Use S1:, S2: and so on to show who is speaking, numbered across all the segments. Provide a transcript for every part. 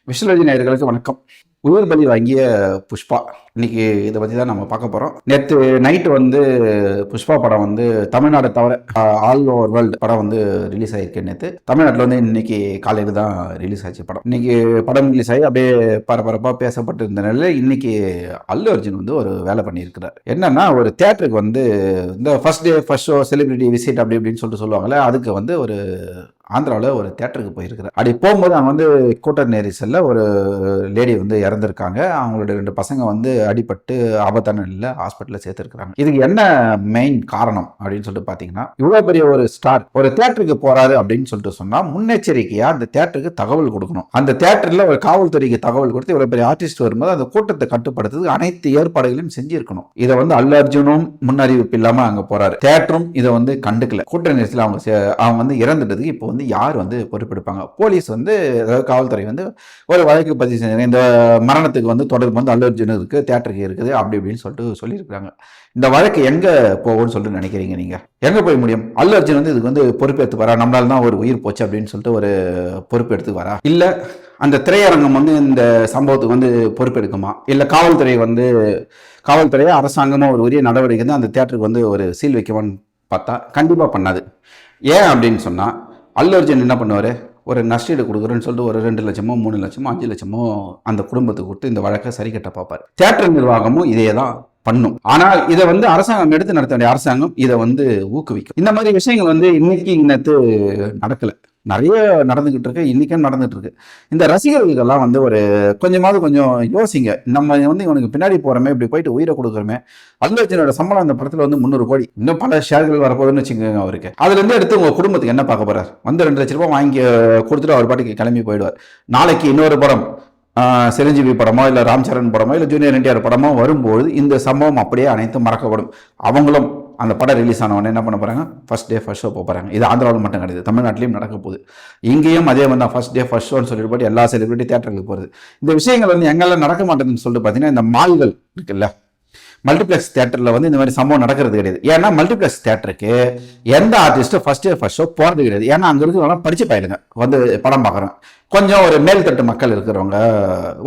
S1: விஷுவலஜி நேயர்களுக்கு வணக்கம். உயிர் பலி வாங்கிய புஷ்பா இன்னைக்கு இதை பற்றி தான் நம்ம பார்க்க போகிறோம். நேற்று நைட்டு வந்து புஷ்பா படம் வந்து தமிழ்நாடு தவிர ஆல் ஓவர் வேர்ல்டு படம் வந்து ரிலீஸ் ஆகிருக்கு. நேற்று தமிழ்நாட்டில் வந்து இன்னைக்கு காலையில் தான் ரிலீஸ் ஆச்சு படம். இன்னைக்கு படம் ரிலீஸ் ஆகி அப்படியே பரபரப்பாக பேசப்பட்டு இருந்த நிலையில் இன்னைக்கு அல்லு அர்ஜுன் வந்து ஒரு வேலை பண்ணியிருக்கிறார். என்னன்னா, ஒரு தியேட்டருக்கு வந்து இந்த first day first show celebrity visit அப்படி இப்படின்னு சொல்லுவாங்கல்ல, அதுக்கு வந்து ஒரு ஆந்திராவில் ஒரு தேட்டருக்கு போயிருக்கிறார். அப்படி போகும்போது அவங்க வந்து கூட்ட நெரிசலில் ஒரு லேடி வந்து இறந்துருக்காங்க. அவங்களோட 2 பசங்க வந்து அடிபட்டு ஆபத்தான நிலையில் ஹாஸ்பிட்டலில் சேர்த்துருக்காங்க. இதுக்கு என்ன மெயின் காரணம் அப்படின்னு சொல்லிட்டு பார்த்தீங்கன்னா, இவ்வளோ பெரிய ஒரு ஸ்டார் ஒரு தேட்டருக்கு போறாரு அப்படின்னு சொல்லிட்டு சொன்னால் முன்னெச்சரிக்கையாக அந்த தேட்டருக்கு தகவல் கொடுக்கணும். அந்த தேட்டரில் ஒரு காவல்துறைக்கு தகவல் கொடுத்து இவ்வளோ பெரிய ஆர்டிஸ்ட் வரும்போது அந்த கூட்டத்தை கட்டுப்படுத்துறதுக்கு அனைத்து ஏற்பாடுகளையும் செஞ்சிருக்கணும். இதை வந்து அல்லு அர்ஜுனும் முன்னறிவிப்பு இல்லாமல் அங்கே போறாரு. தேட்டரும் இதை வந்து கண்டுக்கல. கூட்ட நெரிசலில் அவங்க வந்து இறந்துட்டதுக்கு இப்போ வந்து யார் வந்து பொறுப்பெடுப்பாங்க? போலீஸ் வந்து, அதாவது காவல்துறை வந்து ஒரு வழக்கு பதிவு செஞ்சாங்க. இந்த மரணத்துக்கு வந்து தொடர்பு வந்து அல்லு அர்ஜுன் இருக்கு, தேட்டருக்கு இருக்குது அப்படி இப்படின்னு சொல்லிட்டு சொல்லியிருக்காங்க. இந்த வழக்கு எங்க போகும்னு சொல்லிட்டு நினைக்கிறீங்க? நீங்க எங்க போய் முடியும்? அல்லு அர்ஜுன் வந்து இதுக்கு வந்து பொறுப்பேற்று வரா, நம்மளால தான் ஒரு உயிர் போச்சு அப்படின்னு சொல்லிட்டு ஒரு பொறுப்பெடுத்து வரா, இல்ல அந்த திரையரங்கம் வந்து இந்த சம்பவத்துக்கு வந்து பொறுப்பெடுக்குமா, இல்ல காவல்துறையை அரசாங்கமா ஒரு உரிய நடவடிக்கை தான் அந்த தேட்டருக்கு வந்து ஒரு சீல் வைக்குமான்னு பார்த்தா கண்டிப்பா பண்ணாது. ஏன் அப்படின்னு சொன்னா, அல்லு அர்ஜுன் என்ன பண்ணுவார்? ஒரு நஷ்டீடு கொடுக்குறேன்னு சொல்லிட்டு ஒரு 2 லட்சமோ 3 லட்சமோ 5 லட்சமோ அந்த குடும்பத்துக்கு கொடுத்து இந்த வழக்கை சரி கட்ட பார்ப்பார். தியேட்டர் நிர்வாகமும் இதே தான் பண்ணும். ஆனால் இதை வந்து அரசாங்கம் எடுத்து நடத்த வேண்டிய அரசாங்கம் இதை வந்து ஊக்குவிக்கும். இந்த மாதிரி விஷயங்கள் வந்து இன்னைக்கு நடக்கல, நிறைய நடந்துகிட்டு இருக்கு, இன்னைக்கும் நடந்துட்டு இருக்கு. இந்த ரசிகர்களுக்கெல்லாம் வந்து ஒரு கொஞ்சம் யோசிங்க. நம்ம வந்து இவனுக்கு பின்னாடி போறோமே, இப்படி போயிட்டு உயிரை கொடுக்குறோமே. அல்லு அர்ஜுனோட சம்பளம் அந்த படத்துல வந்து 300 கோடி, இன்னும் பல ஷேர்கள் வரப்போகுதுன்னு வச்சுக்கோங்க. அவருக்கு அதுல இருந்து எடுத்து உங்க குடும்பத்துக்கு என்ன பார்க்க போறாரு? வந்து 2 லட்ச ரூபாய் வாங்கி கொடுத்துட்டு அவர் பாட்டுக்கு கிளம்பி போயிடுவார். நாளைக்கு இன்னொரு படம், சிரஞ்சீவி படமோ இல்லை ராம்சரண் படமோ இல்லை ஜூனியர் என்டிஆர் படமோ வரும்போது இந்த சம்பவம் அப்படியே அனைத்தும் மறக்கப்படும். அவங்களும் அந்த படம் ரிலீஸ் ஆனவொடனே என்ன பண்ண போறாங்க? ஃபர்ஸ்ட் டே ஃபர்ஸ்ட் ஷோ போகிறாங்க. இது ஆந்திராவில் மட்டும் கிடையாது, தமிழ்நாட்டிலையும் நடக்க போகுது. இங்கேயும் அதே வந்து ஃபர்ஸ்ட் டே ஃபர்ஸ்ட் ஷோன்னு சொல்லிட்டு போட்டு எல்லா செலிபிரிட்டி தேட்டருக்கு போகிறது. இந்த விஷயங்கள் வந்து எங்கெல்லாம் நடக்க மாட்டேங்குதுன்னு சொல்லிட்டு பார்த்தீங்கன்னா, இந்த மால்கள் இருக்குல்ல, மல்டிப்ளெக்ஸ் தேட்டரில் வந்து இந்த மாதிரி சம்பவம் நடக்கிறது கிடையாது. ஏன்னா மல்டிப்ளெக்ஸ் தேட்டருக்கு எந்த ஆர்டிஸ்ட்டும் ஃபர்ஸ்ட் டே ஃபர்ஸ்ட் ஷோ போகிறது கிடையாது. ஏன்னா அங்கே இருக்கிறவங்க படிச்சு பாயிலுங்க வந்து படம் பார்க்குறோம். கொஞ்சம் ஒரு மேல்தட்டு மக்கள் இருக்கிறவங்க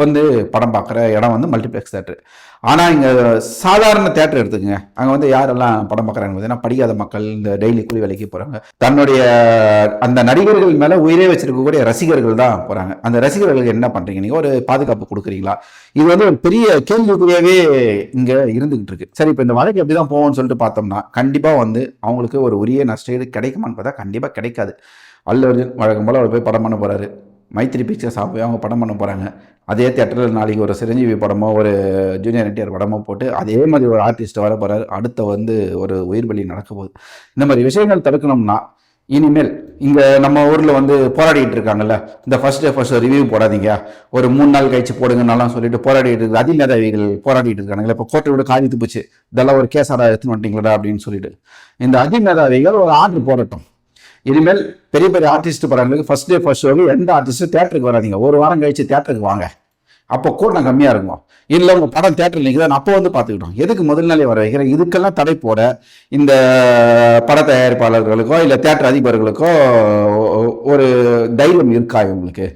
S1: வந்து படம் பார்க்குற இடம் வந்து மல்டிப்ளெக்ஸ் தேட்டர். ஆனால் இங்கே சாதாரண தேட்டர் எடுத்துக்கங்க, அங்கே வந்து யாரெல்லாம் படம் பார்க்குறாங்க பார்த்தீங்கன்னா, படிக்காத மக்கள், இந்த டெய்லி கூலி வேலைக்கு போகிறாங்க, தன்னுடைய அந்த நடிகர்கள் மேலே உயிரே வச்சிருக்கக்கூடிய ரசிகர்கள் தான் போகிறாங்க. அந்த ரசிகர்களுக்கு என்ன பண்ணுறீங்க? நீங்கள் ஒரு பாதுகாப்பு கொடுக்குறீங்களா? இது வந்து ஒரு பெரிய கேள்விக்குறியாகவே இங்கே இருந்துகிட்டு இருக்கு. சரி, இப்போ இந்த வழக்கு எப்படி தான் போகும்னு சொல்லிட்டு பார்த்தோம்னா, கண்டிப்பாக வந்து அவங்களுக்கு ஒரு உரிய நஷ்டஈடு கிடைக்குமான்னு பார்த்தா கண்டிப்பாக கிடைக்காது. அல்லு அர்ஜுன் வழக்கம் போல் அவர் போய் படம் பண்ண போகிறாரு. மைத்ரி பிக்சர்ஸ் போய் அவங்க படம் பண்ண போகிறாங்க. அதே தேட்டரில் நாளைக்கு ஒரு சிரஞ்சீவி படமோ ஒரு ஜூனியர் என்டிஆர் படமோ போட்டு அதே மாதிரி ஒரு ஆர்டிஸ்ட் வர போகிறாரு. அடுத்த வந்து ஒரு உயிர் பலி நடக்க போகுது. இந்த மாதிரி விஷயங்கள் தடுக்கணும்னா இனிமேல் இங்கே நம்ம ஊரில் வந்து போராடிட்டு இருக்காங்கல்ல, இந்த ஃபர்ஸ்ட் டே ஃபர்ஸ்ட் ரிவ்யூ போடாதீங்க, ஒரு 3 நாள் கழிச்சு போடுங்கன்னாலாம் சொல்லிட்டு போராடிட்டு இருக்கு அதிமேதாவிகள் போராடிட்டு இருக்காங்களே. இப்போ கோர்ட்டை விட காதித்து போச்சு, இதெல்லாம் ஒரு கேஸாக எடுத்துன்னு வந்துட்டீங்களா அப்படின்னு சொல்லிட்டு இந்த அதிமேதாவிகள் ஒரு ஆர்டர் போடட்டும். இனிமேல் பெரிய பெரிய ஆர்டிஸ்ட் படங்களுக்கு ஃபர்ஸ்ட் டே ஃபர்ஸ்ட் ஷோக்கு எந்த ஆர்டிஸ்ட்டும் தேட்டருக்கு வராதிங்க. ஒரு வாரம் கழிச்சு தேட்டருக்கு வாங்க, அப்போ கூட்டம் கம்மியாக இருக்கும். இல்லை உங்கள் படம் தேட்டரில் நிற்குதான் அப்போ வந்து பார்த்துக்கிட்டோம். எதுக்கு முதல் நாளே வர வைக்கிறேன்? இதுக்கெல்லாம் தடை போட இந்த பட தயாரிப்பாளர்களுக்கோ இல்லை தேட்டர் அதிபர்களுக்கோ ஒரு தைரியம் இருக்கா இவங்களுக்கு?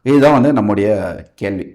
S1: இதுதான் வந்து நம்முடைய கேள்வி.